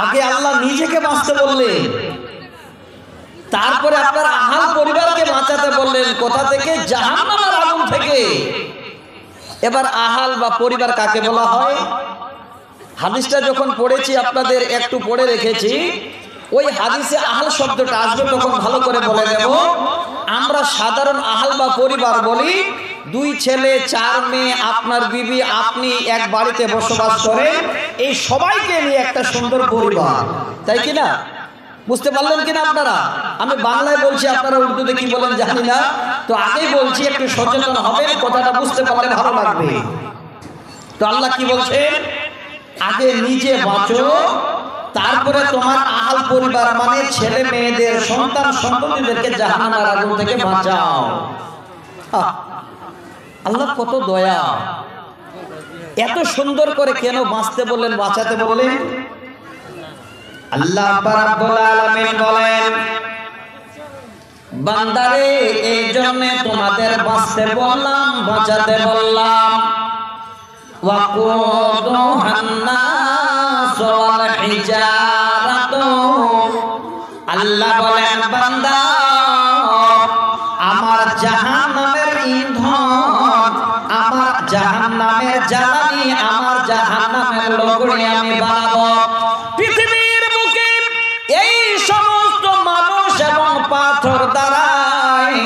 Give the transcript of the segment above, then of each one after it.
আগে আল্লাহ নিজেকে বাঁচতে বললেন, তারপরে আপনার আহাল পরিবারকে বাঁচাতে বললেন কোথা থেকে? জাহান্নামের আগুন থেকে। এবার আহাল বা পরিবার কাকে বলা হয়? হাদিসটা যখন পড়েছি আপনাদের একটু পড়ে রেখেছি, ওই হাদিসে আহাল শব্দটা আসবে তখন ভালো করে বলে দেব। আমরা সাধারণ আহাল বা পরিবার বলি 2 ছেলে 4 মেয়ে, আপনার বিবি, আপনি এক বাড়িতে বসবাস করেন, এই সবাইকে নিয়ে একটা সুন্দর পরিবার, তাই কিনা? বুঝতে পারলেন কিনা আপনারা? আমি বাংলায় বলছি, আপনারা উর্দুতে কি বলেন জানি না, তো আগেই বলছি একটু সচেতন হবেন, কথাটা বুঝতে পারলে ভালো লাগবে। তো আল্লাহ কি বলছেন? আগে নিজে বাঁচো, তারপরে তোমার আহাল পরিবার মানে ছেলে মেয়েদের, সন্তান সন্ততিদেরকে জাহান্নামের আগুন থেকে বাঁচাও। আল্লাহ কত দয়া! এত সুন্দর করে কেন বাঁচতে বললেন, বাঁচাতে বললেন? আল্লাহ রাব্বুল আলামিন বলেন, বান্দারে এই জন্য তোমাদের বাঁচতে বললাম, বাঁচাতে বললাম। ওয়াকুদুহান নাস ওয়াল হিজারাতু, আল্লাহ বলেন বান্দা আমার জাহান্নামের ইন্ধন, আমার জাহান্নামের জ্বালানি, আমার জাহান্নামের লকড়ি আমি বানাবো। পৃথিবীর বুকে এই সমস্ত মানুষ এবং পাথর দ্বারাই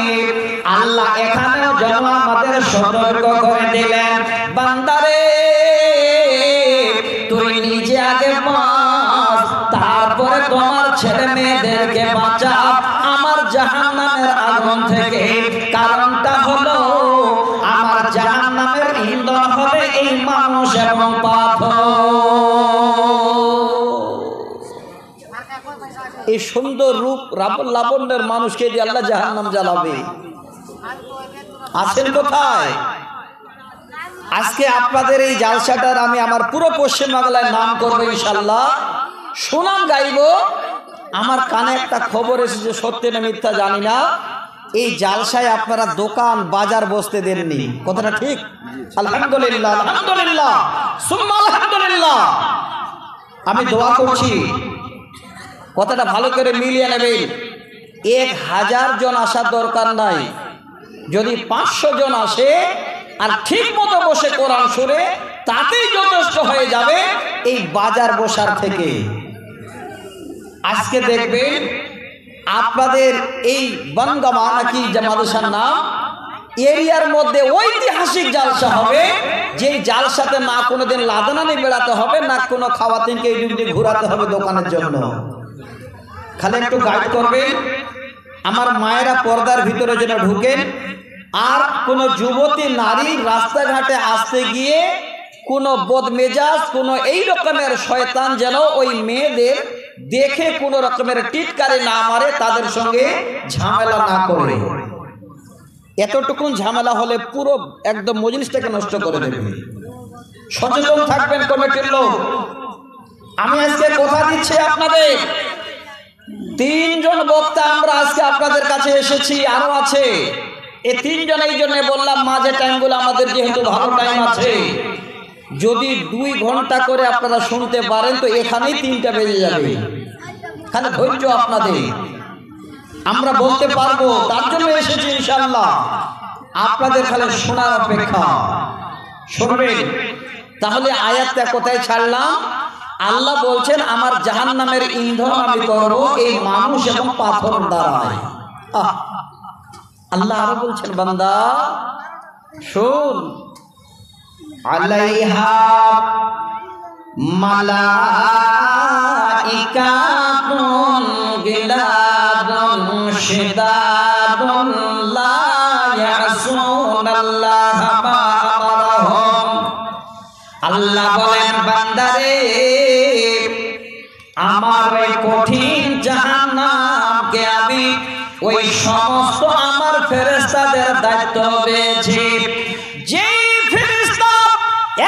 আল্লাহ এখানেও যেন আমাদের সতর্ক করে দিলেন, বান্দারে তুই নিজে আগে বাঁচ, তারপরে তোমার ছেলে মেয়েদেরকে বাঁচা আমার জাহান্নামের আগুন থেকে। কারণটা হলো আমার জাহান্নামের ইন্ধন হবে এই মানুষ এবং পাথর। এই সুন্দর রূপ লাবণ্যের মানুষকে দিয়ে আল্লাহ জাহান্নাম জ্বালাবে। আছেন কোথায়? আজকে আপনাদের এই জালসাটার আমি আমার পুরো পশ্চিম বাংলায় নাম করবো ইনশাল্লাহ, সুনাম গাইব। আমার কানে একটা খবর এসেছে, সত্যি না মিথ্যা জানি না, এই জালসায় আপনারা দোকান বাজার বসতে দেননি, কথাটা ঠিক? আলহামদুলিল্লাহ, আলহামদুলিল্লাহ, সুম্মা আলহামদুলিল্লাহ। আমি দোয়া করছি, কথাটা ভালো করে মিলিয়ে নেবেন। 1000 জন আসার দরকার নাই, যদি 500 জন আসে আর ঠিক মতো বসে কোরআন শুনে, তাতেই যথেষ্ট হয়ে যাবে এই বাজার বসার থেকে। আজকে দেখবেন আপনাদের এই বনগামা নাকি যে মাদ্রাসার নাম, এরিয়ার মধ্যে ঐতিহাসিক জালসা হবে, যে জালসাতে না কোনোদিন লাদানানি বেড়াতে হবে, না কোনো খাওয়াতিনকে এই দিকে ঘোরাতে হবে দোকানের জন্য। খালি একটু গাইড করবেন, আমার মায়েরা পর্দার ভিতরে যেন ঢুকেন, আর কোন যুবতী নারী রাস্তাঘাটে আসতে গিয়ে কোনো বদমেজাজ, কোনো এই রকমের শয়তান যেন ওই মেয়েদের দেখে কোনো রকমের টিটকারি না মারে, তাদের সঙ্গে ঝামেলা না করে। এতটুকুন ঝামেলা হলে পুরো একদম মজলিসটাকে নষ্ট করে দেবে। সচেতন থাকবেন কমিটির লোক। আমি আজকে কথা দিচ্ছি আপনাদের, 3 জন বক্তা আমরা আজকে আপনাদের কাছে এসেছি, আরো আছে। এই 3 জন এই জন্য বললাম, মাঝে টাইমগুলো আমাদের যেহেতু ভালো টাইম আছে, যদি 2 ঘন্টা করে আপনারা শুনতে পারেন তো এখানেই 3টা বেজে যাবে। খালি ধৈর্য আপনাদের, আমরা বলতে পারবো, তার জন্য এসেছি ইনশাআল্লাহ। আপনাদের খালি শোনার অপেক্ষা, শুনবেন। তাহলে আয়াতটা কোথায় ছাড়লাম? আল্লাহ বলছেন আমার জাহান্নামের ইন্ধন আমি করব এই মানুষ এবং পাথর দ্বারাই। আল্লাহ আরো বলছেন, বান্দা শোন, আলাইহা মালাইকাতুন গিলাদুন শিদাদুন লা ইয়াসুনাল্লাহা মা আমারহুম। আল্লাহ বলেন বান্দারে আমার ওই কঠিন জাহান্নামকে আমি ওই সমস্ত আমার ফেরেশতাদের দায়িত্ব দিয়েছি। যেই ফেরেশতা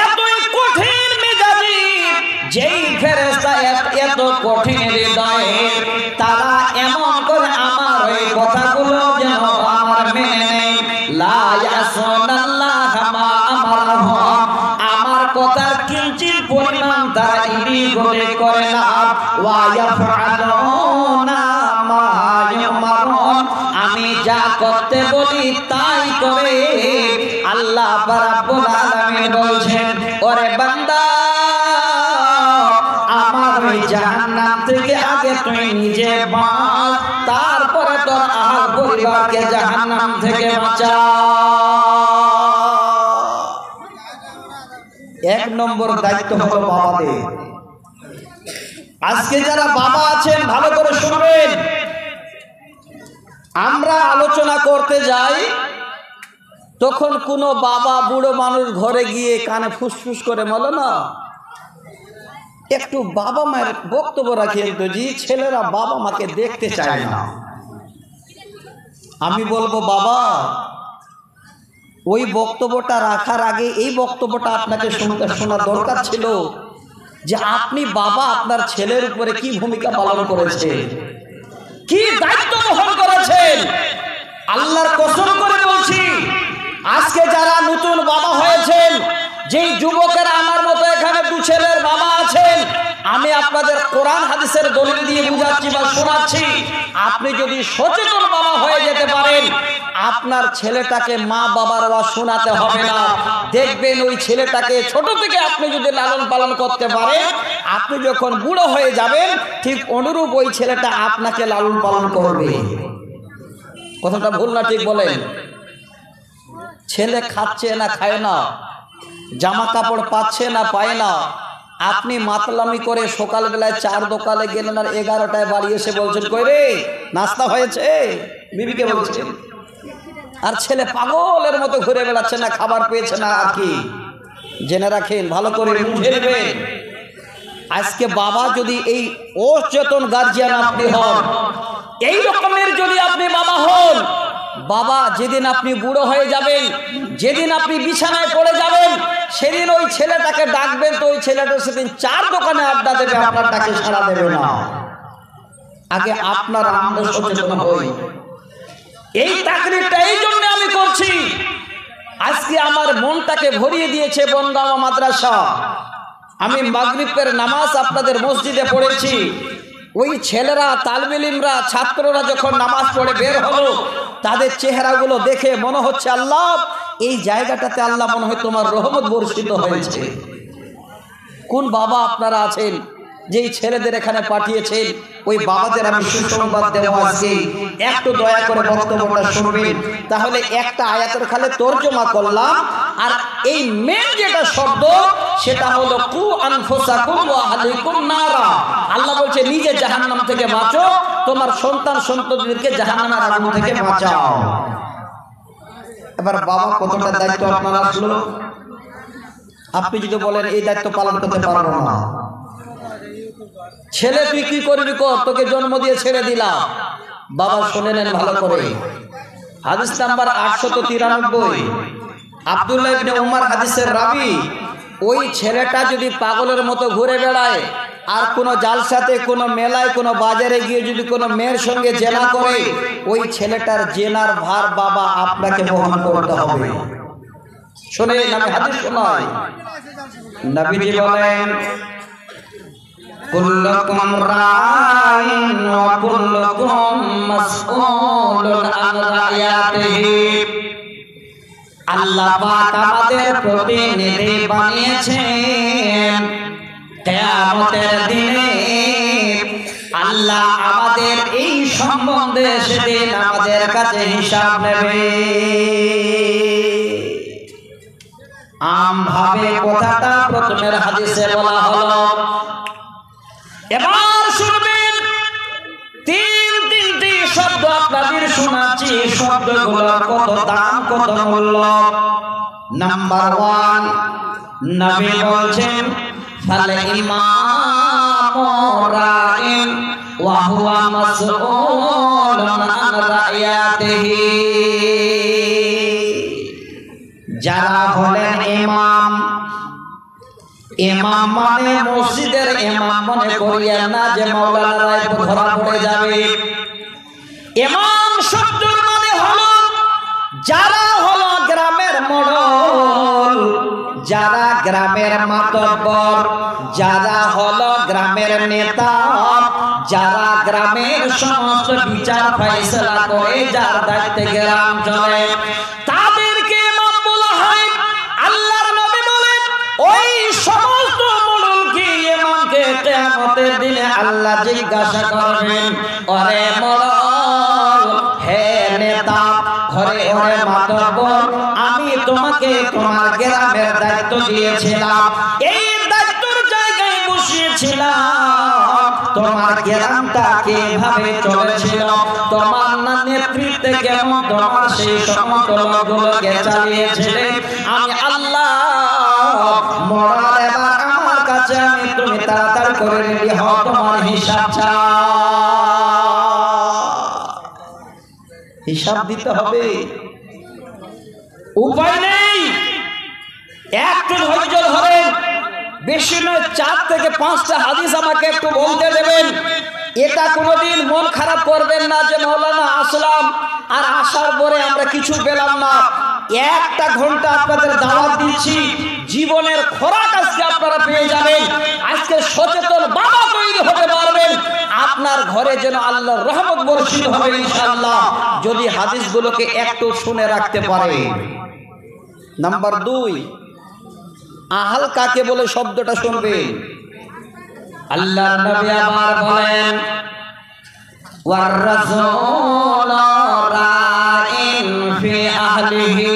এতই কঠিন মেজাজি, যেই ফেরেশতা এত কঠিন হৃদয়ে, তারা এমন করে আমার ওই কথাগুলো যেন আমার মেনে লা ইয়াসুনাল্লাহা মা আমারহুম, আমার কথার কিঞ্চিত পরিমাণ তারা ডাইনি গলে করে না ওয়া ইয়াফআলুনা মা ইউমারুন আমি যা করতে বলি তাই করে আল্লাহ রাব্বুল আলামিন বলছেন ওরে বান্দা আমার ওই জাহান্নাম থেকে আগে তুই নিজে বাঁচ তারপরে তোর আহল পরিবারকে জাহান্নাম থেকে বাঁচা। এক নম্বর দায়িত্ব হলো বাবাদের। আজকে যারা বাবা আছেন ভালো করে শুনবেন, আমরা আলোচনা করতে যাই তখন কোনো বাবা বুড়ো মানুষ ঘরে গিয়ে কানে ফুসফুস করে বলে না একটু বাবা মায়ের বক্তব্য রাখেন তো জি, ছেলেরা বাবা মাকে দেখতে চায় না। আমি বলবো বাবা ওই বক্তব্যটা রাখার আগে এই বক্তব্যটা আপনাকে শোনা দরকার ছিল যে আপনি বাবা আপনার ছেলের উপরে কি ভূমিকা পালন করেছে, কি দায়িত্ব বহন করেছেন। আল্লাহর কসম করে বলছি আজকে যারা নতুন বাবা হয়েছেন, যেই যুবকেরা আমার মতো এখানে দু ছেলের বাবা আছেন, আমি আপনাদের কোরআন হাদিসের দলিল দিয়ে বুঝাচ্ছি বা শোনাচ্ছি, আপনি যদি সচেতন বাবা হয়ে যেতে পারেন আপনার ছেলেটাকে মা বাবার ওয়াজ শোনাতে হবে না। দেখবেন ওই ছেলেটাকে ছোট থেকে আপনি যদি লালন পালন করতে পারেন, আপনি যখন বুড়ো হয়ে যাবেন ঠিক অনুরূপ ওই ছেলেটা আপনাকে লালন পালন করবে। কথাটা ভুল না ঠিক বলেন? ছেলে খাচ্ছে না খায় না, জামা কাপড় পাচ্ছে না পায় না, আপনি মাতলামি করে সকালবেলায় 4 দোকানে গেলেন আর 11টায় বাড়ি এসে বলছেন কই রে নাস্তা হয়েছে, বিবিকে বলছেন, আর ছেলে পাগলের মতো ঘুরে বেড়াচ্ছে না খাবার পেয়েছে না। আর কি জেনে রাখেন, ভালো করে বুঝে নেবেন, আজকে বাবা যদি এই অচেতন গার্জিয়ান আপনি হন, এই রকমের যদি আপনি বাবা হন, বাবা যেদিন আপনি বুড়ো হয়ে যাবেন, যেদিন আপনি বিছানায় পড়ে যাবেন, সেদিন ওই ছেলেটাকে ডাকবেন তো ওই ছেলেটা সেদিন 4 দোকানে আড্ডা দেবে, আপনার ডাকে সাড়া দেবে না। আগে আপনার আমরা সচেতন হই। এই তাকরীরটা এই জন্য আমি করছি, আজকে আমার মনটাকে ভরিয়ে দিয়েছে বনগাঁও মাদ্রাসা। আমি মাগরিবের নামাজ আপনাদের মসজিদে পড়েছি, ওই ছেলেরা তালিবে ইলমরা ছাত্ররা যখন নামাজ পড়ে বের হলো, তাদের চেহারাগুলো দেখে মনে হচ্ছে আল্লাহ এই জায়গাটাতে আল্লাহ মনে হয় তোমার রহমত বর্ষিত হয়েছে। কোন বাবা আপনারা আছেন যেই ছেলেদের এখানে পাঠিয়েছেন, ওই বাবাদের আমি সুসংবাদ দেব আজকে, একটু দয়া করে বক্তব্যটা শুনবেন। তাহলে একটা আয়াতের খালে তরজমা করলাম, আর এই মেন যেটা শব্দ সেটা হলো কু আনফুসাকুম ওয়া আহলিকুম নারা। আল্লাহ বলছে নিজে জাহান্নাম থেকে বাঁচো, তোমার সন্তান সন্ততিদেরকে জাহান্নামের আগুন থেকে বাঁচাও। এবার বাবা কতটা দায়িত্ব আপনার আসলো, আপনি যদি বলেন এই দায়িত্ব পালন করতে পারবো না, ছেলে তুই কি করবি কর, তোকে জন্ম দিয়ে ছেড়ে দিলাম। বাবা শুনে নেন ভালো করে, হাদিস নাম্বার 893, আব্দুল্লাহ ইবনে উমর হাদিসের রাবি। ওই ছেলেটা যদি পাগলের মতো ঘুরে বেড়ায় আর কোনো জালসাতে, কোনো মেলায়, কোনো বাজারে গিয়ে যদি কোনো মেয়ের সঙ্গে জেনা করে, ওই ছেলেটার জেনার ভার বাবা আপনাকে বহন করতে হবে। শুনে আমি হাদিস শোনাই, নবীজি বলেন কুল্লুকুম রাইন ওয়া কুল্লুকুম মাসউলুন আন রাইয়াতিহি। আল্লাহ পাক আমাদের প্রতিনিধি বানিয়েছেন, কিয়ামতের দিনে আল্লাহ আমাদের এই সম্বন্ধে সেদিন আমাদের কাছে হিসাব নেবে। আমভাবে কথাটা প্রথমের হাদিসে বলা হলো। এবার শুনবেন, তিনটি শব্দ আপনাদের শোনাচ্ছি, শব্দগুলোর কত দাম কত মূল্য। নাম্বার 1, নবী বলছেন ফাল ইমামু রাইন ওয়া হুয়া মাসউলুন আন রাইয়াতিহি। যারা হলেন ইমাম, ইমাম মানে মসজিদের ইমাম মনে করিয়েন না যে মাওলানা রায় ধরা পড়ে যাবে। ইমাম শব্দের মানে হলো যারা হলো গ্রামের মোড়ল, যারা গ্রামের মাতব্বর, যারা হলো গ্রামের নেতা, যারা গ্রামের সমস্ত বিচার ফয়সালা করে, যার দায়িত্বে গ্রাম চলে, তাদেরকে ইমাম বলা হয়। আল্লাহর নবী বলেন ওই সমস্ত মুলুকি ইমামকে কিয়ামতের দিনে আল্লাহ জিজ্ঞাসা করবেন, ওরে মোড়ল, হে নেতা, ঘরে ঘরে মাতব্বর, আমি তোমাকে তোমার গ্রামের দায়িত্ব দিয়েছিলাম, এই দায়িত্বের জায়গায় বসিয়েছিলাম, তোমার গ্রামটা কিভাবে চলেছিল, তোমার নেতৃত্বে কেমন তোমার সেই সমস্ত লোকগুলোকে চালিয়েছিলে, আমি আল্লাহ মোড়ল, এবার আমার কাছে আমি, তুমি তাড়াতাড়ি করে রেডি হও, তোমার হিসাব দিতে হবে, উপায় নেই। একটু ধৈর্য ধরেন, বেশি নয় 4 থেকে 5টা হাদিস আমাকে একটু বলতে দেবেন। এটা কোনোদিন মন খারাপ করবেন না যে মাওলানা আসলাম আর আসার পরে আমরা কিছু পেলাম না। 1টা ঘন্টা আপনাদের দাওয়াত দিচ্ছি, জীবনের খোরাক আজকে আপনারা পেয়ে যাবেন। আজকে সচেতন বাবা তৈরি হতে পারবেন, আপনার ঘরে যেন আল্লাহর রহমত বর্ষিত হবে ইনশাআল্লাহ, যদি হাদিসগুলোকে একটু শুনে রাখতে পারে। নাম্বার 2, আহাল কাকে বলে শব্দটা শুনবেন। আল্লাহর নবী আবার বলেন, ওয়ার রাসূল রাইন ফি আহলিহি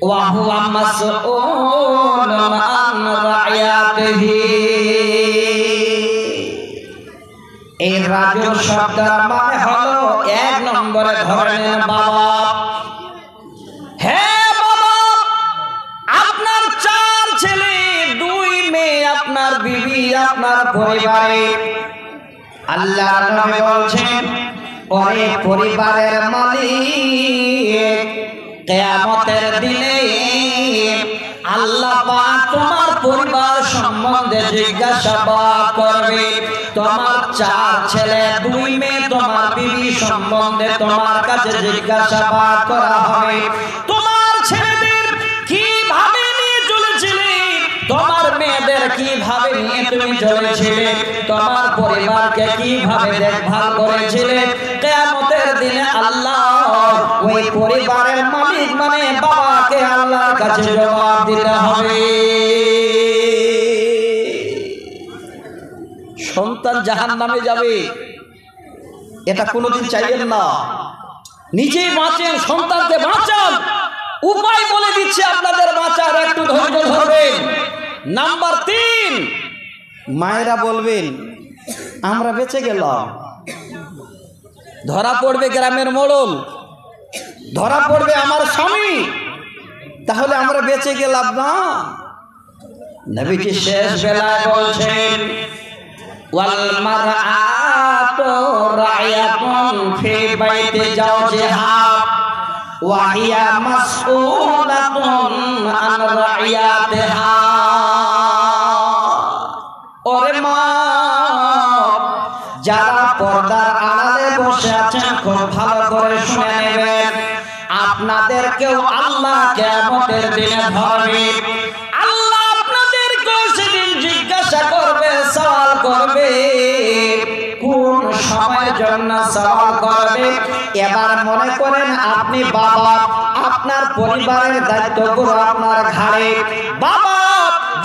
ওয়া হুয়া মাসউলুন আন রাইয়াতিহি। এই রাজুল শব্দের মানে হলো 1 নম্বরে ধরেন বাবা। হ্যাঁ বাবা, আপনার 4 ছেলে 2 মেয়ে, আপনার বিবি, আপনার পরিবারে, আল্লাহর নবী বলছেন, ওরে পরিবারের মালিক, কিয়ামতের দিনে আল্লাহ পাক তোমার পরিবার সম্বন্ধে জিজ্ঞাসাবাদ করবে। তোমার 4 ছেলে 2 মেয়ে, তোমার বিবি সম্বন্ধে তোমার কাছে জিজ্ঞাসাবাদ করা হবে। তোমার ছেলেদের কিভাবে নিয়ে চলেছিলে, তোমার মেয়েদের কিভাবে নিয়ে তুমি চলেছিলে, তোমার পরিবারকে কিভাবে দেখভাল করেছিলে, কিয়ামতের দিনে আল্লাহ ওই পরিবারের মালিক মানে বাবাকে আল্লাহর কাছে জবাব দিতে হবে। সন্তান জাহান্নামে যাবে, এটা কোনোদিন চাইবেন না। নিজেই বাঁচেন, সন্তানকে বাঁচান, উপায় বলে দিচ্ছে আপনাদের বাঁচার, একটু ধৈর্য ধরবেন। নাম্বার 3, মায়েরা বলবেন আমরা বেঁচে গেলাম, ধরা পড়বে গ্রামের মোড়ল, ধরা পড়বে আমার স্বামী, তাহলে আমরা বেঁচে গেলাম না। নবীজি শেষ বেলায় বলছেন, ওয়াল মারআতু রাইয়াতুন ফি বাইতি জাওজিহা ওয়া হিয়া মাসউলাতুন আন রাইয়াতিহা। ওরে মা, যারা পর্দার আড়ালে বসে আছেন খুব ভালো করে শুনে নেবেন, আপনাদেরকেও আল্লাহ কিয়ামতের দিনে ধরবে। আল্লাহ আপনাদেরকেও সেদিন জিজ্ঞাসা করবে, সওয়াল করবে। কোন সময়ের জন্য সওয়াল করবে? এবার মনে করেন আপনি বাবা, আপনার পরিবারের দায়িত্বগুলো আপনার ঘাড়ে। বাবা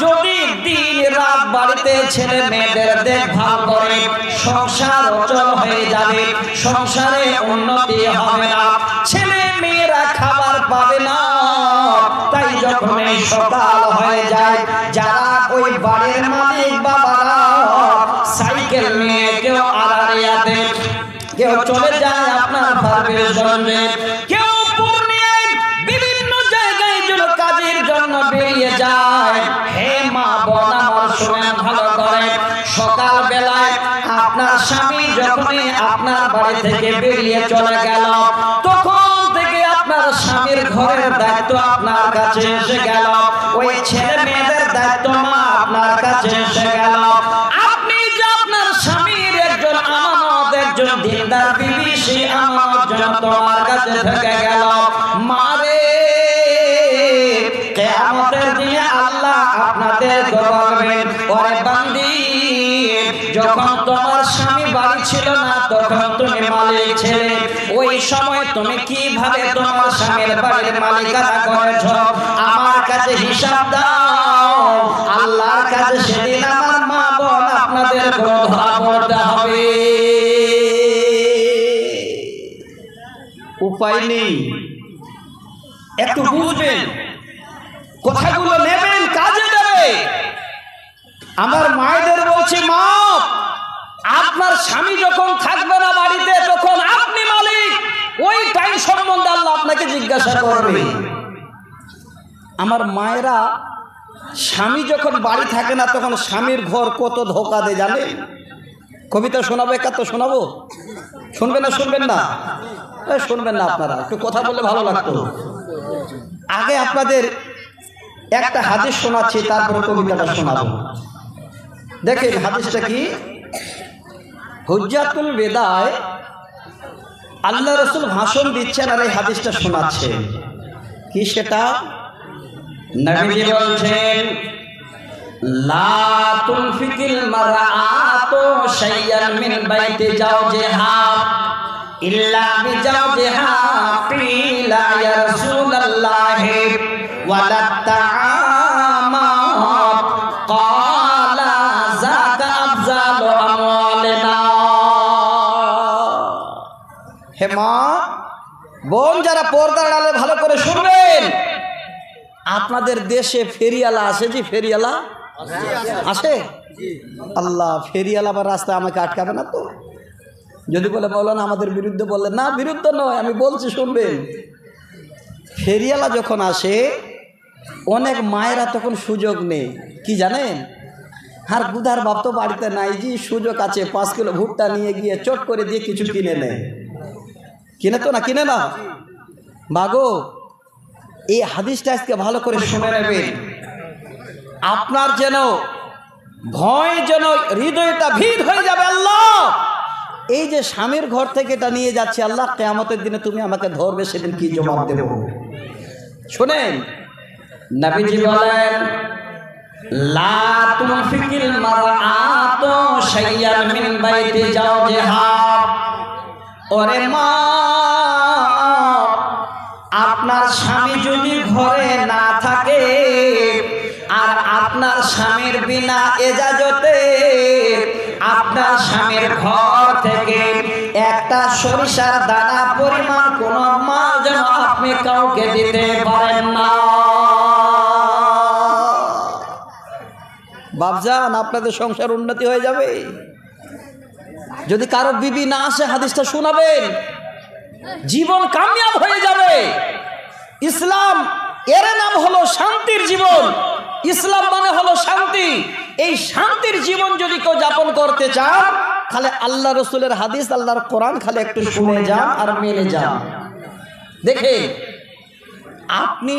যদি দিন রাত বাড়িতে ছেলে মেয়েদের দেখভাল করে, সংসার অচল হয়ে যাবে, সংসারে উন্নতি হবে না, ছেলে মেয়েরা খাবার পাবে না। তাই যখন সকাল হয়ে যায়, যারা ওই বাড়ির মালিক বাবারা সাইকেল নিয়ে কেউ আড়ারিয়াতে, কেউ চলে যায় আপনার ফার্মেশনে, কেউ পূর্ণিয়ায় বিভিন্ন জায়গায় কাজের জন্য বেরিয়ে যায়। হে মা বোন আমার শুনেন ভালো করে, সকাল বেলায় আপনার স্বামী যখনই আপনার বাড়ি থেকে বেরিয়ে চলে গেল, তখন থেকে আপনার স্বামীর ঘরের দায়িত্ব আপনার কাছে এসে গেল, ওই ছেলে মেয়েদের দায়িত্ব মা আপনার কাছে এসে গেল। আপনি যে আপনার স্বামীর একজন আমানত, একজন দিনদার বিবি, সেই আমানত যেন তোমার কাছে থেকে গেল। মারে কিয়ামতের দিনে আল্লাহ যখন তোমার স্বামী বাড়ি ছিল না তখন তুমি মালিক ছিলে, ওই সময় তুমি কিভাবে তোমার স্বামীর বাড়ির মালিকানা করেছ আমার কাছে হিসাব দাও। আল্লাহর কাছে সেদিন আমার মা বোন আপনাদের ধরা পড়তে হবে। উপায় নেই, একটু বুঝবেন, কথাগুলো নেবেন, কাজে দেবে। আমার মায়েদের বলছি, মা আপনার স্বামী যখন থাকবে না বাড়িতে তখন আপনি মালিক, ওই টাইম সম্বন্ধে আল্লাহ আপনাকে জিজ্ঞাসা করবে। আমার মায়েরা স্বামী যখন বাড়ি থাকে না তখন স্বামীর ঘর কত ধোকা দেয় জানে। কবিতা শোনাবো, একাত্ত শোনাবো, শুনবেন না? শুনবেন না? শুনবেন না আপনারা, একটু কথা বললে ভালো লাগতো। আগে আপনাদের একটা হাদিস শোনাচ্ছি, তারপর কবিতাটা শোনাবো। দেখেন হাদিসটা কি, হুজ্জাতুল বেদায় আল্লাহ রাসূল ভাষণ দিচ্ছেন আর এই হাদিসটা শোনাচ্ছেন। কি সেটা? নবীজি বলছেন, লা তুনফিকিল মারআতু শাইয়ান মিন বাইতি জাওজিহা ইল্লা বিজাওজিহা কিলা ইয়া রাসূলুল্লাহি ওয়ালা তাআমা ক্বালা যাকা আফজালু আমওয়ালিনা। হে মা বোন, যারা পর্দার আড়ালে ভালো করে শুনবেন, আপনাদের দেশে ফেরিয়ালা আসে? জি, ফেরিয়ালা আসে। আল্লাহ, ফেরিয়ালা আবার রাস্তায় আমাকে আটকাবে না তো? যদি বলে বলেন আমাদের বিরুদ্ধে, বললেন না বিরুদ্ধে নয়, আমি বলছি শুনবেন। ফেরিয়ালা যখন আসে অনেক মায়েরা তখন সুযোগ নেই, কি জানেন? আর বুধার বাপ তো বাড়িতে নাই, জি সুযোগ আছে, 5 কিলো ভুট্টা নিয়ে গিয়ে চট করে দিয়ে কিছু কিনে নেয়। কিনে তো না? কিনে না? বাগো, এই হাদিসটা আজকে ভালো করে শুনে নেবেন। আপনার যেন ভয়, যেন হৃদয়টা ভিড় হয়ে যাবে। আল্লাহ, এই যে স্বামীর ঘর থেকে এটা নিয়ে যাচ্ছে, আল্লাহ কিয়ামতের দিনে তুমি আমাকে ধরবে, সেদিন কি জবাব দেব? শুনেন, নবীজি বলেন, লা তুনফিকিল মারআতু শাইয়ান মিন বাইতি জাওজিহা। ওরে মা, আপনার স্বামী যদি ঘরে না থাকে আর আপনার স্বামীর বিনা এজাজতে আপনার স্বামীর ঘর থেকে একটা সরিষার দানা পরিমাণ কোন মাল যেন আপনি কাউকে দিতে পারেন না। বাপজান, আপনাদের সংসার উন্নতি হয়ে যাবে। যদি কারো বিবি না আসে, হাদিসটা শোনাবেন, জীবন কামিয়াব হয়ে যাবে। ইসলাম এর নাম হলো শান্তির জীবন। ইসলাম মানে হলো শান্তি। এই শান্তির জীবন যদি কেউ যাপন করতে চান, খালি আল্লাহ রসুলের হাদিস, আল্লাহর কোরআন খালি একটু শুনে যান আর মেনে যান। দেখে আপনি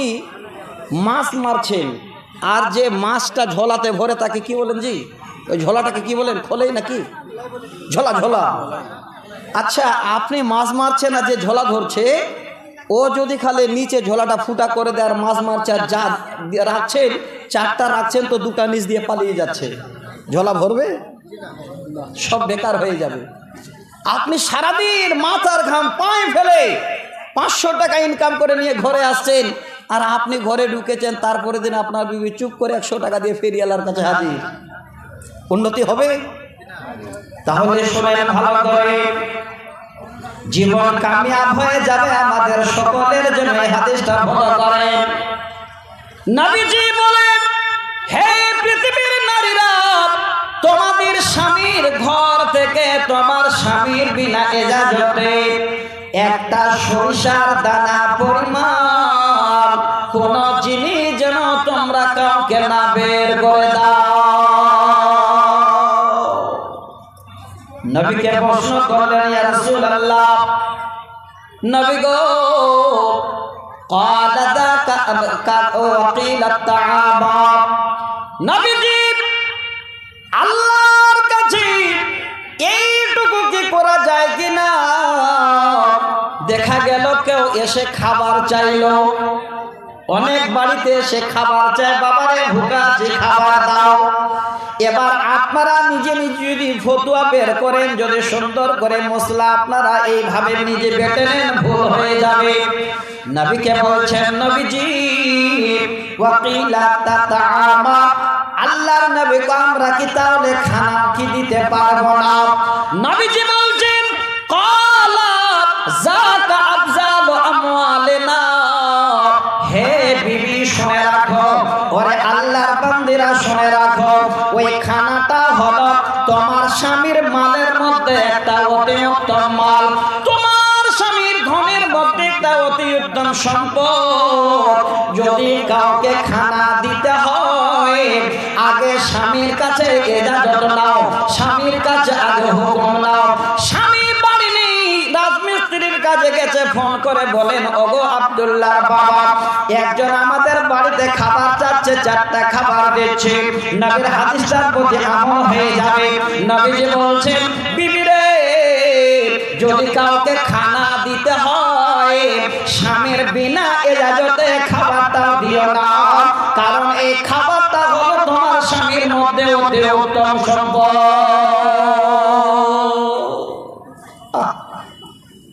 মাছ মারছেন, আর যে মাছটা ঝোলাতে ভরে তাকে কি বলেন? জি, ওই ঝোলাটাকে কি বলেন? খোলেই নাকি? ঝোলা, ঝোলা। আচ্ছা, আপনি মাছ মারছেন আর যে ঝোলা ধরছে, ও যদি খালি নিচে ঝোলাটা ফুটা করে দেয় আর মাছ মারছে, আর যা রাখছেন 4টা রাখছেন তো 2টা নিচ দিয়ে পালিয়ে যাচ্ছে, ঝোলা ভরবে? সব বেকার হয়ে যাবে। আপনি সারাদিন মাথার ঘাম পায়ে ফেলে 500 টাকা ইনকাম করে নিয়ে ঘরে আসছেন, আর আপনি ঘরে ঢুকেছেন, তারপরে দিন আপনার বিবি চুপ করে 100 টাকা দিয়ে ফেরিয়ালার কাছে হাজির। উন্নতি হবে? তাহলে শুনেন ভালো করে, জীবন কামিয়াব হয়ে যাবে আমাদের সকলের জন্য। এই হাদিসটা ফলো করেন। নবীজি বলেন, হে পৃথিবীর নারীরা, তোমাদের স্বামীর ঘর থেকে তোমার স্বামীর বিনা এজাজতে একটা সরিষার দানা পরিমাণ কোন জিনিস যেন তোমরা কাউকে না বের করে দাও। নবীকে প্রশ্ন করলেন, ইয়া রাসূলুল্লাহ, নবী গো, قال ذاك وقيل الطعام। নবীজি, আল্লাহর কাছে এইটুকু কি করা যায় কিনা? দেখা গেল কেউ এসে খাবার চাইলো, অনেক বাড়িতে এসে খাবার চায়, বাবারে ভুকা আছে খাবার দাও। এবার আপনারা নিজে নিজে যদি ফতুয়া বের করেন, যদি সুন্দর করে মশলা আপনারা এইভাবে নিজে বেটে নেন, ভুল হয়ে যাবে। নবীকে বলছেন, নবীজি ওয়াকিলা তাতাআমা, আল্লাহর নবী কো আমরা কি তাহলে খানা কি দিতে পারবো না? নবীজি বলছেন, ক্বালা যাকা আফজালু আমওয়ালিনা, হে বিবি শুনে রাখো, ওরে আল্লাহর বান্দিরা শুনে রাখো, ওই খানাটা হলো তোমার স্বামীর মালের মধ্যে একটা অতি উত্তম মাল, তোমার স্বামীর ধনের মধ্যে একটা অতি উত্তম সম্পদ। যদি কাউকে খানা দিতে হয়, আগে স্বামীর কাছে ইজাজত নাও, স্বামীর কাছে আগে হুকুম নাও। স্বামী বাড়ি নেই, রাজমিস্ত্রির কাছে গেছে, ফোন করে বলেন, ওগো আব্দুল্লাহর বাবা, একজন আমাদের বাড়িতে খাবার চাচ্ছে, 4টা খাবার দিচ্ছে। নবীর হাদিসটার প্রতি আমল হয়ে যাবে। নবীজি বলছেন, বিবি রে, যদি কাউকে খানা দিতে হয়, স্বামীর বিনা ইজাজতে খাবারটা দিও না, কারণ এই খাবারটা হলো তোমার স্বামীর মধ্যে অতি উত্তম সম্পদ।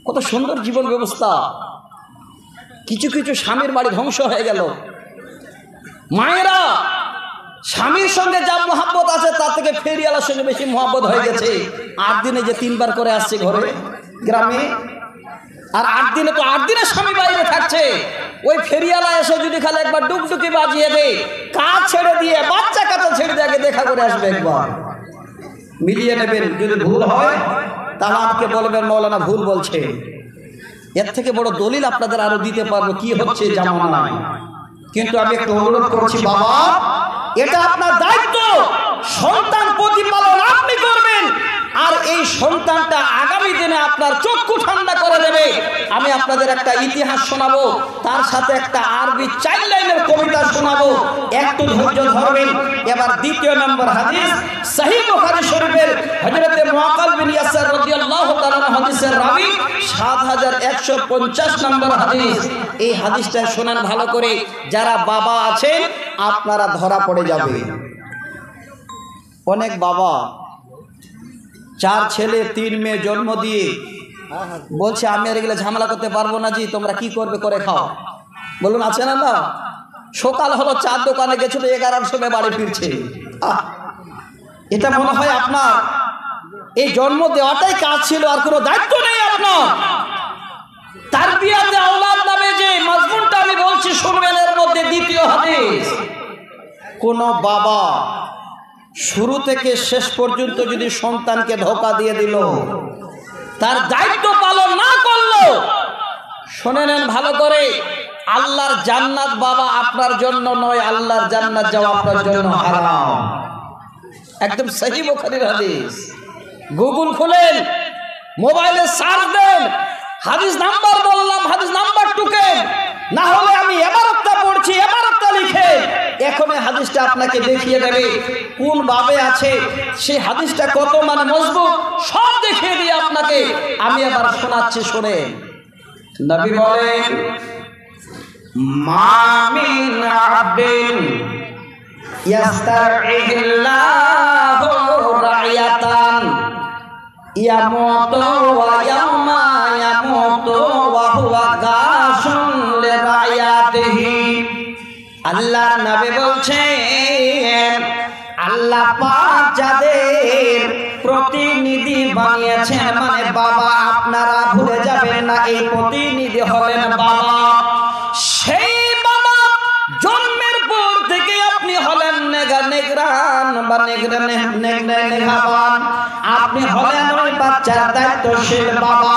কত সুন্দর জীবন ব্যবস্থা। কিছু কিছু স্বামীর বাড়ি ধ্বংস হয়ে গেল। মায়েরা স্বামীর সঙ্গে যা মহাব্বত আছে তার থেকে ফেরিওয়ালার সঙ্গে বেশি মহাব্বত হয়ে গেছে। 8 দিনে যে 3বার করে আসছে ঘরে গ্রামে, আর 8 দিনে তো 8 দিনে স্বামী বাইরে থাকছে। ওই ফেরিওয়ালা এসে যদি খালি একবার ডুকডুকি বাজিয়ে দেয়, কাজ ছেড়ে দিয়ে বাচ্চা কাচ্চা ছেড়ে দিয়ে দেখা করে আসবে, একবার মিলিয়ে নেবেন। যদি ভুল হয় তাহলে আমাকে বলবেন, মৌলানা ভুল বলছে। এর থেকে বড় দলিল আপনাদের আরো দিতে পারবো কি হচ্ছে জামানায়। কিন্তু আমি একটু অনুরোধ করছি, বাবা, এটা আপনার দায়িত্ব, সন্তান প্রতিপালন আপনি করবেন, আর এই সন্তানটা আগামী দিনে আপনার চক্ষু ঠান্ডা করে দেবে। আমি আপনাদের একটা ইতিহাস শোনাবো, তার সাথে একটা আরবি 4 লাইনের কবিতা শোনাবো, একটু ধৈর্য ধরবেন। এবার 2 নম্বর হাদিস, সহিহ বুখারী শরীফের হযরত মুআক্কাল বিন ইয়াসার রাদিয়াল্লাহু তাআলা হাদিসের রাবী, 7150 নম্বর হাদিস। এই হাদিসটা শোনেন ভালো করে, যারা বাবা আছেন আপনারা ধরা পড়ে যাবে। অনেক বাবা 4 ছেলে 3 মেয়ে জন্ম দিয়ে বলছে, আমি আর এগুলো ঝামেলা করতে পারবো না জি, তোমরা কি করবে করে খাও। বলুন, আছে না? না, সকাল হলো, 4 দোকানে গেছিল, 11টার সময় বাড়ি ফিরছে। এটা মনে হয় আপনার এই জন্ম দেওয়াটাই কাজ ছিল, আর কোনো দায়িত্ব নেই আপনার। তারবিয়াতে আওলাদ নামে যে মাজমুনটা আমি বলছি শুনবেন, এর মধ্যে 2য় হাদিস। কোন বাবা শুরু থেকে শেষ পর্যন্ত যদি সন্তানকে ধোঁকা দিয়ে দিল, তার দায়িত্ব পালন না করলো, শুনে নেন ভালো করে, আল্লাহর জান্নাত বাবা আপনার জন্য নয়, আল্লাহর জান্নাত যাওয়া আপনার জন্য হারাম। একদম সহিহ বুখারীর হাদিস। গুগল খুলেন, মোবাইলে সার্চ দেন, হাদিস নাম্বার বললাম, হাদিস নাম্বার টুকেন, না হলে আমি ইবারতটা পড়ছি, ইবারতটা লিখে এখনই হাদিসটা আপনাকে দেখিয়ে দেবে কোন বাবে আছে, সেই হাদিসটা কত মানে মজবুত, সব দেখিয়ে দিয়ে আপনাকে আমি আবার শোনাচ্ছি, শুনেন। নবী বলেন, মা মিন আবদিন ইয়াস্তারইহিল্লাহু রাইয়াতান ইয়ামুতু ওয়া ইয়াউমা ইয়ামুতু ওয়া হুয়া গাশুন লিরায়াতিহি। আল্লাহর নবী বলছেন, আল্লাহ পাক যাদের প্রতিনিধি বানিয়েছেন, মানে বাবা, আপনারা ভুলে যাবেন না এই প্রতিনিধি হলেন বাবা। সেই বাবা জন্মের পর থেকে আপনি হলেন নেগরান বা নেগরান, আপনি হলেন ওই বাচ্চার দায়িত্বশীল বাবা।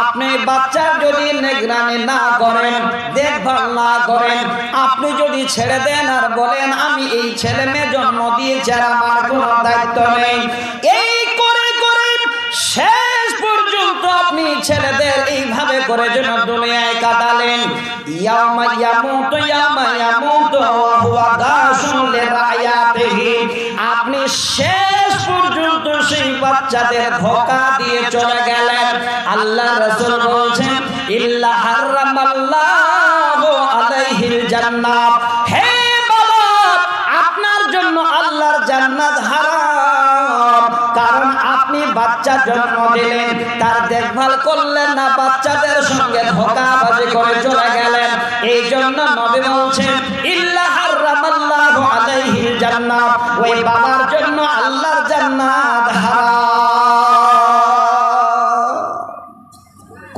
আপনি বাচ্চার যদি নিগরানি না করেন, দেখভাল না করেন, আপনি যদি ছেড়ে দেন আর বলেন আমি এই ছেলে মেয়ে জন্ম দিয়েছি আর আমার কোনো দায়িত্ব নেই, এই করে করে শেষ পর্যন্ত আপনি ছেলেদের এইভাবে করে যেন দুনিয়ায় কাটালেন। ইয়াউমা ইয়ামুতু ওয়া হুয়া গাশুন লিরায়াতিহি, আপনি শেষ পর্যন্ত সেই বাচ্চাদের ধোঁকা দিয়ে চলে গেলেন। আল্লাহ রাসূল বলছেন, ইল্লা হারামাল্লাহু আলাইহিল জান্নাত, হে বাবা, আপনার জন্য আল্লাহর জান্নাত আপনি বাচ্চা জন্ম দিলেন, তার দেখভাল করলেন না, বাচ্চাদের সঙ্গে ধোঁকাবাজি করে চলে গেলেন। এই জন্য নবী বলছেন ইল্লা হারামাল্লাহু আলাইহিল জান্নাত, ওই বাবার জন্য আল্লাহর জান্নাত হারাম।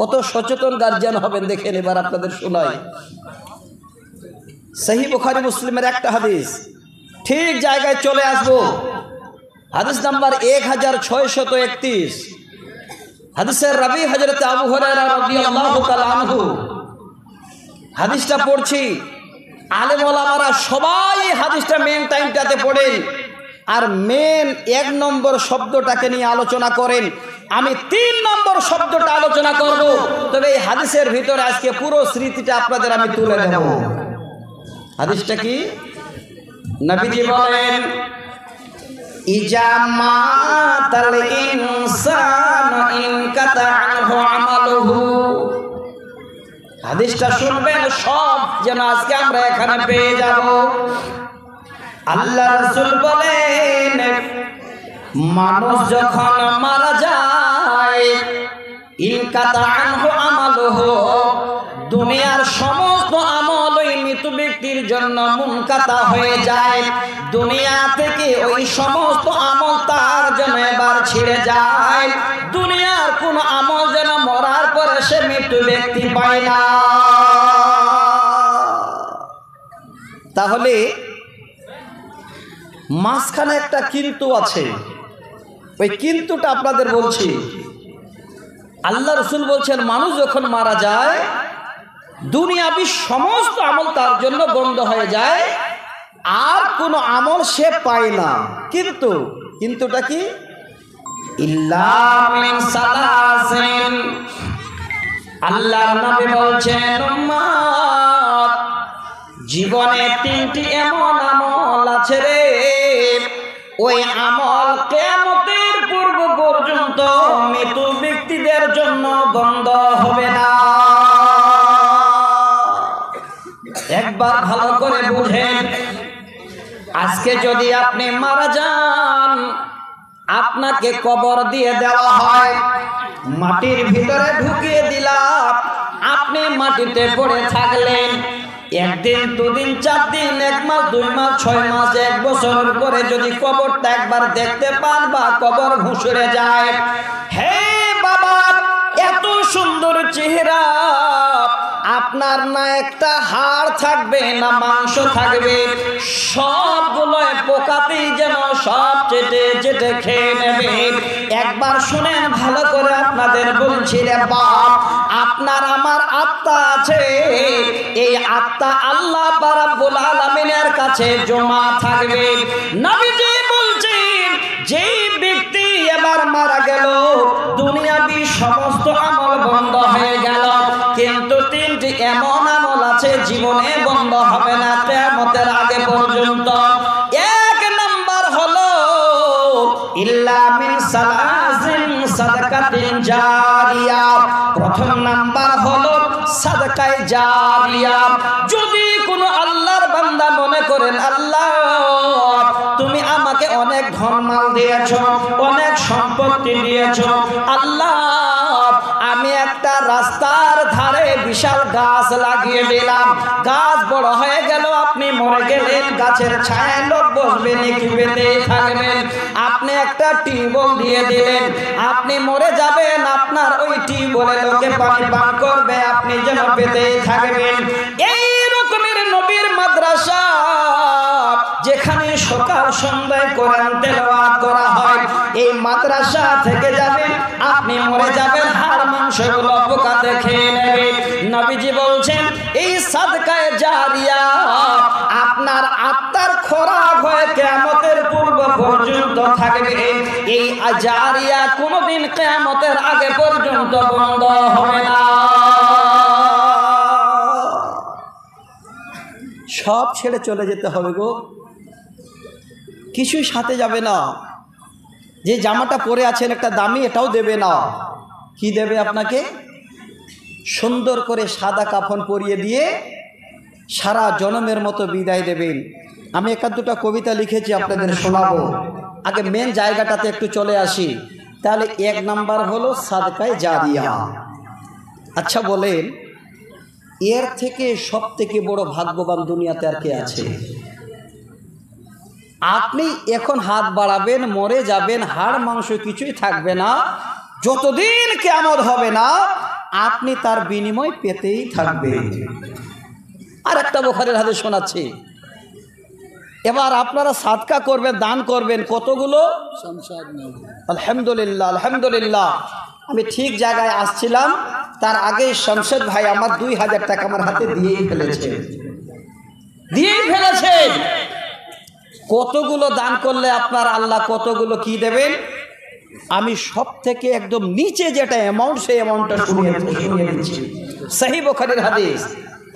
কত সচেতন গার্জিয়ান হবেন দেখেন। এবার আপনাদের শোনাই সহিহ বুখারী মুসলিমের একটা হাদিস, ঠিক জায়গায় চলে আসবো। হাদিস নাম্বার 1631। হাদিসের রাবি হযরত আবু হুরায়রা রাদিয়াল্লাহু তাআলা আনহু। হাদিসটা পড়ছি, আলেম ওলামারা সবাই হাদিসটা মেন টাইমটাতে পড়েন আর মেন 1 নম্বর শব্দটাকে নিয়ে আলোচনা করেন। আমি 3 নম্বর শব্দটা আলোচনা করব, তবে এই হাদিসের ভিতরে আজকে পুরো স্মৃতিটা আপনাদের আমি তুলে দেব। হাদিসটা কি? নবীজি বলেন ইজা মাতাল ইনসানু ইনকাতা আনহু আমালুহু। হাদিসটা শুনবেন সব, যেন আজকে আমরা এখানে পেয়ে যাব। আল্লাহ রাসূল বলেন মানুষ যখন মারা যায় ইনকাতা আনহু আমালুহু, দুনিয়ার সমস্ত আমল ওই মৃত ব্যক্তির জন্য মুনকাতা হয়ে যায়। দুনিয়া থেকে ওই সমস্ত আমল তার জন্য এবার ছিঁড়ে যায়। দুনিয়ার কোন আমল যেন মরার পরে সে মৃত ব্যক্তি পায় না। তাহলে মাঝখানে একটা কিন্তু আছে, ওই কিন্তুটা আপনাদের বলছি। আল্লাহ রাসূল বলছেন মানুষ যখন মারা যায় দুনিয়াবি সমস্ত আমল তার জন্য বন্ধ হয়ে যায়, আর কোনো আমল সে পায় না। কিন্তুটা কি? ইল্লা মিন সালাসিন। আল্লাহর নবী বলছেন উম্মত, জীবনে 3টি এমন আমল আছে রে, ওই আমল কিয়ামতের পূর্ব পর্যন্ত মৃত ব্যক্তিদের জন্য বন্ধ হবে না। একবার ভালো করে বুঝেন, আজকে যদি আপনি মারা যান, আপনাকে কবর দিয়ে দেওয়া হয়, মাটির ভিতরে ঢুকিয়ে দিলাম, আপনি মাটিতে পড়ে থাকলেন। 1 দিন 2 দিন 4 দিন 1 মাস 2 মাস 6 মাস 1 বছরের পরে যদি কবরটা একবার দেখতে পান বা কবর ঘুষড়ে যায়, হে বাবা এত সুন্দর চেহারা, আপনার না একটা হাড় থাকবে না মাংস থাকবে, সবগুলো পোকাতেই যেন সব চেটে চেটে খেয়ে নেবে। একবার শুনেন ভালো করে, আপনাদের বলছি রে বাপ, আপনার আমার আত্মা আছে, এই আত্মা আল্লাহ রাব্বুল আলামিনের কাছে জমা থাকবে। নবীজি বলছেন যেই ব্যক্তি এবার মারা গেল, দুনিয়াবি সমস্ত আমল বন্ধ হয়ে গেল, কিন্তু 3টি এমন আমল আছে জীবনে বন্ধ হবে না কিয়ামতের আগে পর্যন্ত। 1 নাম্বার হলো ইল্লা মিন সালাসিন সাদাকাতিন জারিয়া। প্রথম নাম্বার হলো সাদাকায়ে জারিয়া। যদি কোনো আল্লাহর বান্দা মনে করেন আল্লাহ তুমি আমাকে অনেক ধনমাল দিয়েছো, অনেক সম্পত্তি দিয়েছো, আল্লাহ আমি একটা রাস্তার ধারে বিশাল গাছ লাগিয়ে দিলাম, গাছ বড় হয়ে গেল, আপনি মরে গেলেন, গাছের ছায়ায় লোক বসবেন, কি পেতে থাকবেন। আপনি একটা টিউবওয়েল দিয়ে দিলেন, আপনি মরে যাবেন, আপনার ওই টিউবওয়েলে লোকে পানি পান করবে, আপনি যেন পেতে থাকবেন। এই রকমের নবীর মাদ্রাসা, যেখানে সকাল সন্ধ্যায় কোরআন তেলাওয়াত করা হয়, এই মাদ্রাসা থেকে যাবেন, আপনি মরে যাবেন, হাড় মাংসগুলো পোকাতে খেয়ে নেবে। নবীজি বলছেন এই সাদকায়ে জারিয়া আপনার আত্মার খোরাক হয়ে কিয়ামতের পূর্ব পর্যন্ত থাকবে। এই জারিয়া কোনোদিন কিয়ামতের আগে পর্যন্ত বন্ধ হবে না। সব ছেড়ে চলে যেতে হবে গো, কিছুই সাথে যাবে না। যে জামাটা পরে আছেন একটা দামি, এটাও দেবে না। কি দেবে আপনাকে? সুন্দর করে সাদা কাফন পরিয়ে দিয়ে সারা জনমের মতো বিদায় দেবেন। আমি 1-2টা কবিতা লিখেছি, আপনাদের শোনাবো। আগে মেন জায়গাটাতে একটু চলে আসি। তাহলে 1 নাম্বার হলো সাদকায়ে জারিয়া। আচ্ছা বলেন, এর থেকে সব থেকে বড় ভাগ্যবান দুনিয়াতে আর কে আছে? আপনি এখন হাত বাড়াবেন, মরে যাবেন, হাড় মাংস কিছুই থাকবে না, যতদিন কিয়ামত হবে না আপনি তার বিনিময় পেতেই থাকবেন। আর একটা বুখারীর হাদিস শোনাচ্ছি। এবার আপনারা সাদকা করবেন, দান করবেন, কতগুলো? আলহামদুলিল্লাহ, আলহামদুলিল্লাহ। আমি ঠিক জায়গায় আসছিলাম, তার আগে শামশেদ ভাই আমার 2000 টাকা আমার হাতে দিয়েই ফেলেছেন। কতগুলো দান করলে আপনার আল্লাহ কতগুলো কি দেবেন? আমি সব থেকে একদম নিচে যেটা অ্যামাউন্ট, সেই অ্যামাউন্টটা শুনিয়ে দিচ্ছি। সহিহ বুখারীর হাদিস।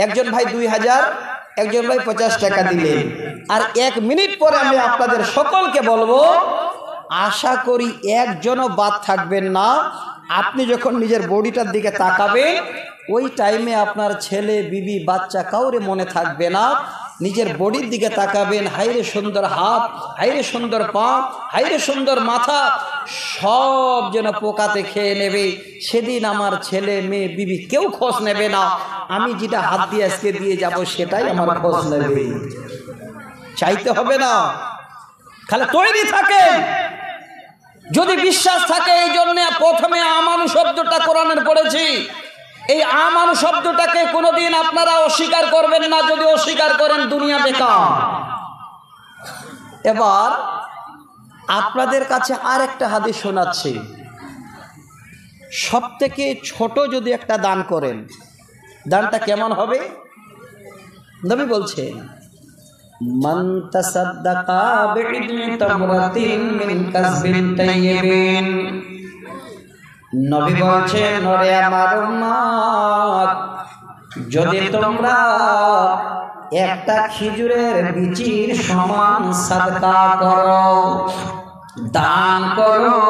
একজন ভাই 2000, একজন ভাই 50 টাকা দিলেন। আর 1 মিনিট পরে আমি আপনাদের সকলকে বলবো, আশা করি একজনও বাদ থাকবেন না। আপনি যখন নিজের বডিটার দিকে তাকাবেন, ওই টাইমে আপনার ছেলে, বিবি, বাচ্চা কাউরে মনে থাকবে না। নিজের বডির দিকে তাকাবেন, হাইরে সুন্দর হাত, হাইরে সুন্দর পা, হাইরে সুন্দর মাথা, সব যেন পোকাতে খেয়ে নেবে। সেদিন আমার ছেলে, মেয়ে, বিবি কেউ খোঁজ নেবে না। আমি যেটা হাত দিয়ে আজকে দিয়ে যাব সেটাই আমার খোঁজ নেবে। চাইতে হবে না, খালি তৈরি থাকেন। যদি বিশ্বাস থাকে, এই জন্য প্রথমে আমানু শব্দটা কোরআনের পড়েছি। এই আমানু শব্দটাকে কোনোদিন আপনারা অস্বীকার করবেন না। যদি অস্বীকার করেন, দুনিয়া বেকার। এবার আপনাদের কাছে আর একটা হাদিস শোনাচ্ছি। সব থেকে ছোট যদি একটা দান করেন, দানটা কেমন হবে? নবী বলছেন, মান তাসাদ্দাকা বি'ইদমি তামরাতিন মিন কাসবিন তাইয়্যিবিন। নবী বলছেন, ওরে আমার উম্মত, যদি তোমরা একটা খেজুরের বীজের সমান সাদকা করো, দান করো,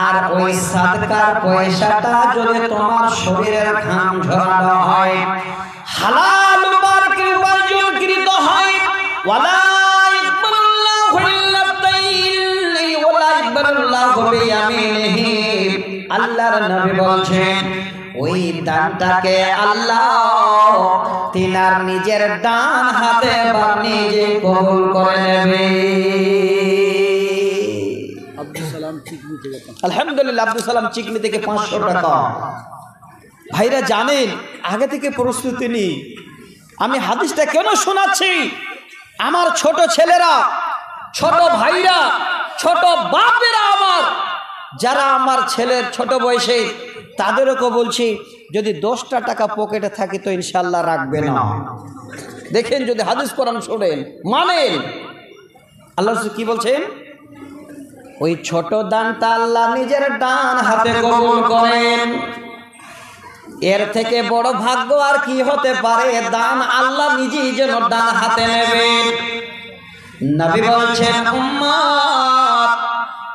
আর ওই সাদকার পয়সাটা যদি তোমার শরীরের ঘাম ঝরানো হয়, হালাল মুবারকের উপার্জনকৃত হয়, ওয়ালা ইকবালুল্লাহু ইল্লা তাইয়্যিব ওয়ালা ইকবালুল্লাহু বিয়ামিনিহি। আল্লাহর নবী বলছেন, ওই দানটাকে আল্লাহ তিনার নিজের ডান হাতে নিজে কবুল করে নেবে। আলহামদুলিল্লাহ। আব্দুল সালাম চিকনি থেকে 500 টাকা। ভাইরা জানেন, আগে থেকে প্রস্তুতি নেই। আমি হাদিসটা কেন শোনাচ্ছি? আমার ছোট ছেলেরা, ছোট ভাইরা, ছোট বাপেরা, আমার যারা আমার ছেলের ছোট বয়সে, তাদেরও বলছি, যদি 10টা টাকা পকেটে থাকে তো ইনশাল্লাহ রাখবে না। দেখেন, যদি হাদিস কোরআন শোনেন, মানেন। আল্লাহ কি বলছেন? ওই ছোট দানটা আল্লাহ নিজের ডান হাতে কবুল করেন। এর থেকে বড় ভাগ্য আর কি হতে পারে? দান আল্লাহ নিজেই যেন ডান হাতে নেবেন। নবী বলছেন, উম্মত,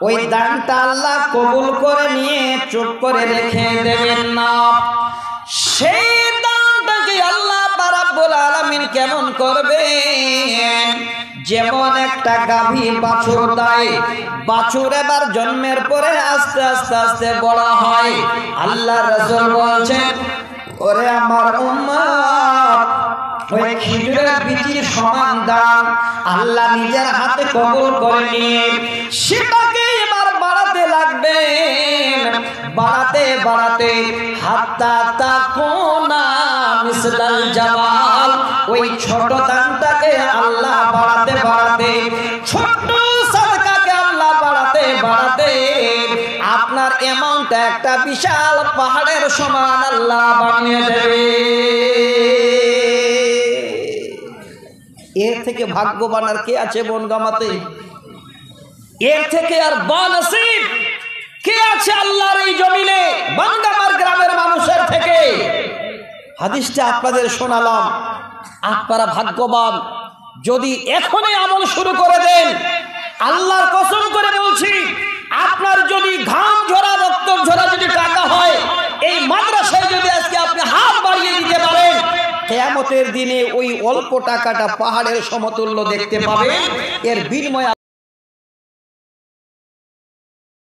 ওই দানটা আল্লাহ কবুল করে নিয়ে চুপ করে রেখে দেবেন না। সেই দানটাকে আল্লাহ রাব্বুল আলামিন কেমন করবেন? যেমন একটা গাভী বাছুর দেয়, বাছুর এবার জন্মের পরে আস্তে আস্তে আস্তে বড় হয়। আল্লাহ রাসূল বলছেন, ওরে আমার উম্মত, ওই খেজুরের বীজের সমান দান আল্লাহ নিজের হাতে কবুল করে নিয়ে সেটাকে এবার বাড়াতে লাগবেন। বাড়াতে বাড়াতে হাত্তা তাকুনা মিসলাল জাবাল, ওই ছোট দানটাকে আল্লাহ বাড়াতে বাড়াতে, ছোট সাদকাকে আল্লাহ বাড়াতে বাড়াতে আপনার অ্যামাউন্টটা একটা বিশাল পাহাড়ের সমান আল্লাহ বানিয়ে দেবে। এর থেকে ভাগ্যবান আর কে আছে বনগামাতে? এর থেকে আর বানসিব কে আছে আল্লাহর এই জমিনে বনগামার গ্রামের মানুষের থেকে? হাদিসটা আপনাদের শোনালাম, আপনারা ভাগ্যবান। যদি এখনই আমল শুরু করে দেন, আল্লাহর কসম করে বলছি, আপনার যদি ঘাম ঝরা, রক্ত ঝরা যদি টাকা হয়, এই মাদ্রাসায় যদি আজকে আপনি হাত বাড়িয়ে দিতে পারেন, কিয়ামতের দিনে ওই অল্প টাকাটা পাহাড়ের সমতুল্য দেখতে পাবেন। এর বিনিময়ে